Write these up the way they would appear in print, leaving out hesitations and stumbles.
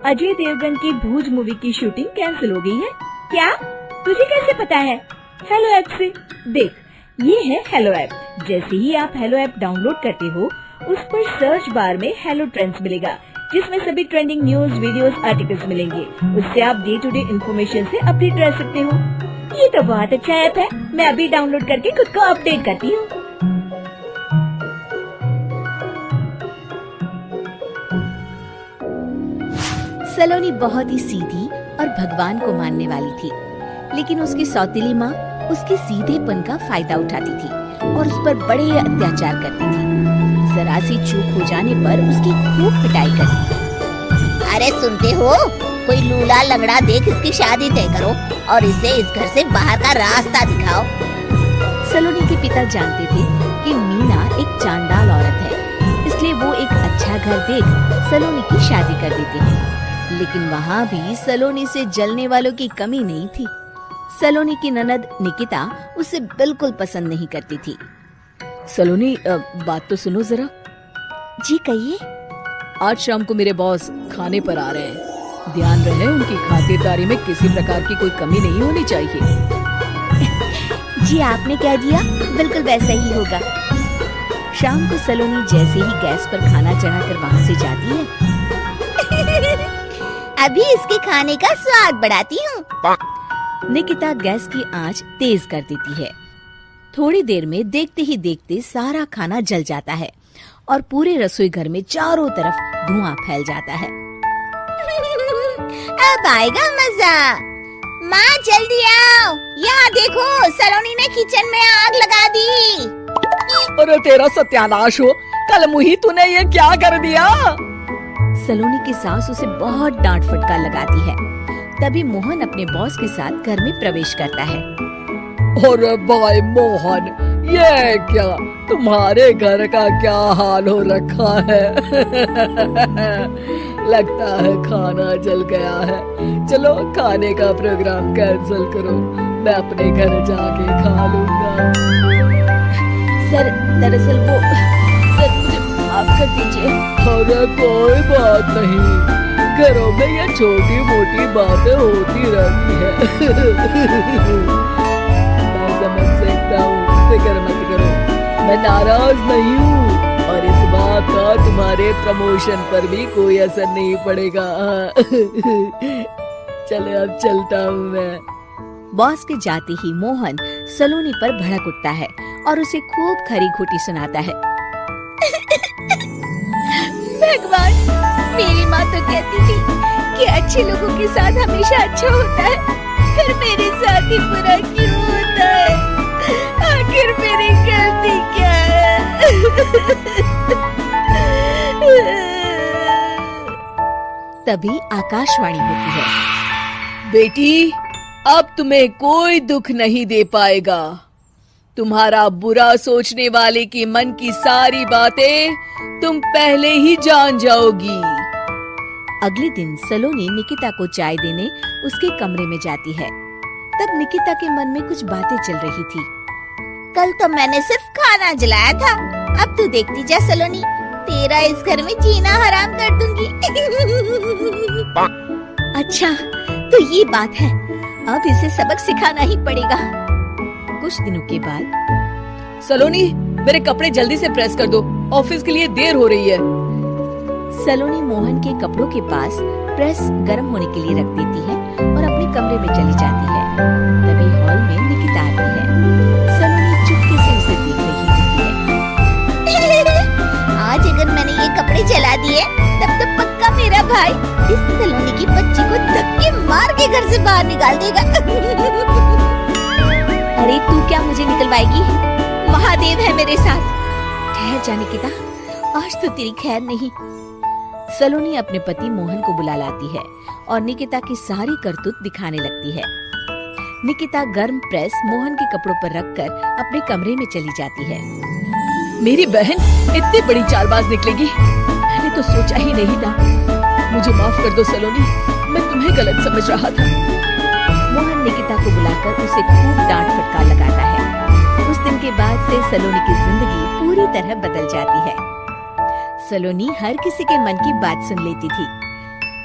अजय देवगन की भूज मूवी की shooting cancel हो गई है। क्या? तुझे कैसे पता है? हेलो ऐप से देख, ये है हेलो ऐप। जैसे ही आप हेलो ऐप डाउनलोड करते हो, उस पर सर्च बार में हेलो ट्रेंड्स मिलेगा, जिसमें सभी ट्रेंडिंग न्यूज, वीडियोस, आर्टिकल्स मिलेंगे। उससे आप डे टू डे इन्फॉर्मेशन से अपडेट रह सकते हो। ये तो बहुत अच्छा ऐप है। मैं अभी डाउनलोड करके खुद को अपडेट करती हूँ। सलोनी बहुत ही सीधी और भगवान को मानने वाली थी, लेकिन उसकी सौतेली माँ उसके सीधेपन का फायदा उठाती थी और उस पर बड़े अत्याचार करती थी। जरा सी चूक हो जाने पर उसकी खूब पिटाई करती थी। अरे सुनते हो, कोई लूला लंगड़ा देख इसकी शादी तय करो और इसे इस घर से बाहर का रास्ता दिखाओ। सलोनी के पिता जानते थे कि मीना एक चांडाल औरत है, इसलिए वो एक अच्छा घर देख सलोनी की शादी कर देते हैं। लेकिन वहाँ भी सलोनी से जलने वालों की कमी नहीं थी। सलोनी की ननद निकिता उसे बिल्कुल पसंद नहीं करती थी। सलोनी, बात तो सुनो जरा। जी कहिए। आज शाम को मेरे बॉस खाने पर आ रहे हैं। ध्यान रहे उनकी खातिरदारी में किसी प्रकार की कोई कमी नहीं होनी चाहिए। जी आपने कह दिया, बिल्कुल वैसा ही होगा। शाम को सलोनी जैसे ही गैस पर खाना चढ़ाकर वहाँ से जाती है, अभी इसके खाने का स्वाद बढ़ाती हूँ। निकिता गैस की आंच तेज कर देती है। थोड़ी देर में देखते ही देखते सारा खाना जल जाता है और पूरे रसोई घर में चारों तरफ धुआं फैल जाता है। अब आएगा मजा। माँ जल्दी आओ, यहाँ देखो सलोनी ने किचन में आग लगा दी। अरे तेरा सत्यानाश हो, कल मुही तूने ये क्या कर दिया? सलोनी की सास उसे बहुत डांट फटकार लगाती है। तभी मोहन अपने बॉस के साथ घर में प्रवेश करता है। अरे भाई मोहन, ये क्या तुम्हारे घर का क्या हाल हो रखा है? लगता है खाना जल गया है। चलो खाने का प्रोग्राम कैंसिल करो, मैं अपने घर जाके खा लूंगा। सर दरअसल वो सर मुझे माफ कर दीजिए। अरे कोई बात नहीं, घरों में ये छोटी मोटी बातें होती रहती है। मैं समझ सकता हूँ, फिक्र मत करो, मैं नाराज नहीं हूँ और इस बात का तुम्हारे प्रमोशन पर भी कोई असर नहीं पड़ेगा। चले अब चलता हूँ मैं। बॉस के जाते ही मोहन सलोनी पर भड़क उठता है और उसे खूब खरी खोटी सुनाता है। भगवान, मेरी माँ तो कहती थी कि अच्छे लोगों के साथ हमेशा अच्छा होता है, फिर मेरे साथ ही बुरा क्यों होता है? आखिर मेरी गलती क्या है? तभी आकाशवाणी होती है। बेटी, अब तुम्हें कोई दुख नहीं दे पाएगा। तुम्हारा बुरा सोचने वाले के मन की सारी बातें तुम पहले ही जान जाओगी। अगले दिन सलोनी निकिता को चाय देने उसके कमरे में जाती है। तब निकिता के मन में कुछ बातें चल रही थी। कल तो मैंने सिर्फ खाना जलाया था, अब तू देखती जा सलोनी, तेरा इस घर में जीना हराम कर दूंगी। अच्छा, तो ये बात है, अब इसे सबक सिखाना ही पड़ेगा। कुछ दिनों के बाद, सलोनी, मेरे कपड़े जल्दी से प्रेस कर दो, ऑफिस के लिए देर हो रही है। सलोनी मोहन के कपड़ों के पास प्रेस गर्म होने के लिए रख देती है और अपने कमरे में चली जाती है। तभी हॉल में निकिता आती है। सलोनी चुपके से उसे देख रही होती है। आज अगर मैंने ये कपड़े जला दिए, तब तो पक्का मेरा भाई इस सलोनी की बच्ची को धक्के मार के घर से बाहर निकाल देगा। अरे तू क्या मुझे निकलवाएगी? महादेव है मेरे साथ। ठहर जा निकिता, आज तो तेरी खैर नहीं। सलोनी अपने पति मोहन को बुला लाती है और निकिता की सारी करतूत दिखाने लगती है। निकिता गर्म प्रेस मोहन के कपड़ों पर रखकर अपने कमरे में चली जाती है। मेरी बहन इतनी बड़ी चालबाज निकलेगी, मैंने तो सोचा ही नहीं था। मुझे माफ कर दो सलोनी, मैं तुम्हें गलत समझ रहा था। मोहन निकिता को बुलाकर उसे खूब डांट फटकार लगाता है। उस दिन के बाद से सलोनी की जिंदगी पूरी तरह बदल जाती है। सलोनी हर किसी के मन की बात सुन लेती थी।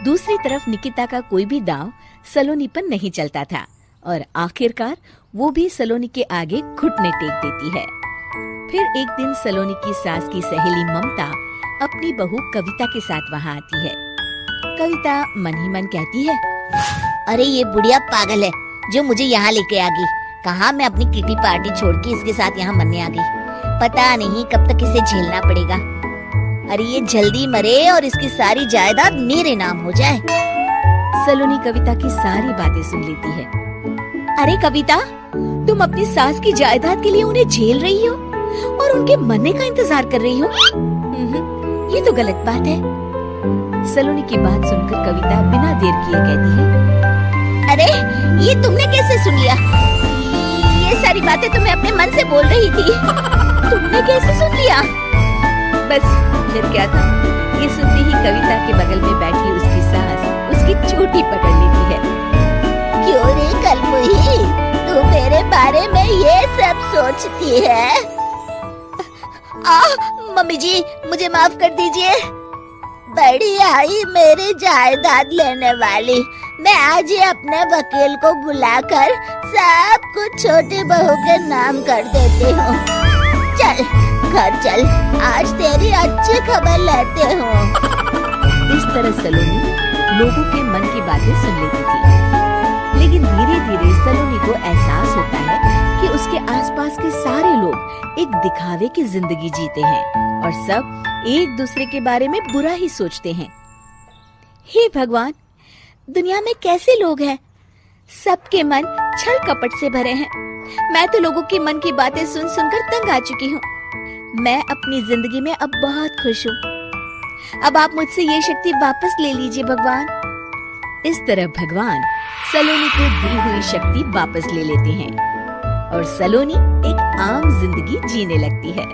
दूसरी तरफ निकिता का कोई भी दांव सलोनी पर नहीं चलता था और आखिरकार वो भी सलोनी के आगे घुटने टेक देती है। फिर एक दिन सलोनी की सास की सहेली ममता अपनी बहू कविता के साथ वहाँ आती है। कविता मन ही मन कहती है, अरे ये बुढ़िया पागल है जो मुझे यहाँ लेके आ गई। कहाँ मैं अपनी किटी पार्टी छोड़ के इसके साथ यहाँ मरने आ गई। पता नहीं कब तक इसे झेलना पड़ेगा। अरे ये जल्दी मरे और इसकी सारी जायदाद मेरे नाम हो जाए। सलोनी कविता की सारी बातें सुन लेती है। अरे कविता, तुम अपनी सास की जायदाद के लिए उन्हें झेल रही हो और उनके मरने का इंतजार कर रही हो। ये तो गलत बात है। सलोनी की बात सुनकर कविता बिना देर किए कहती है, अरे ये तुमने कैसे सुन लिया? ये सारी बातें तो मैं अपने मन से बोल रही थी। तुमने कैसे सुन लिया? बस फिर क्या था, ये सुनते ही कविता के बगल में बैठी उसकी सास उसकी चोटी पकड़ लेती है। क्यों रे कलमुही, तू मेरे बारे में ये सब सोचती है? मम्मी जी, मुझे माफ कर दीजिए। बड़ी आई मेरी जायदाद लेने वाली। मैं आज ही अपने वकील को बुलाकर सब कुछ छोटी बहू के नाम कर देती हूँ। चल घर चल, आज तेरी अच्छी खबर लेते हूँ। इस तरह सलोनी लोगों के मन की बातें सुन लेती थी, लेकिन धीरे धीरे सलोनी को एहसास होता है कि उसके आसपास के सारे लोग एक दिखावे की जिंदगी जीते हैं और सब एक दूसरे के बारे में बुरा ही सोचते हैं। हे भगवान, दुनिया में कैसे लोग हैं? सबके मन छल कपट से भरे हैं। मैं तो लोगों के मन की बातें सुन सुनकर तंग आ चुकी हूँ। मैं अपनी जिंदगी में अब बहुत खुश हूँ। अब आप मुझसे ये शक्ति वापस ले लीजिए भगवान। इस तरह भगवान सलोनी को दी हुई शक्ति वापस ले लेते हैं और सलोनी एक आम जिंदगी जीने लगती है।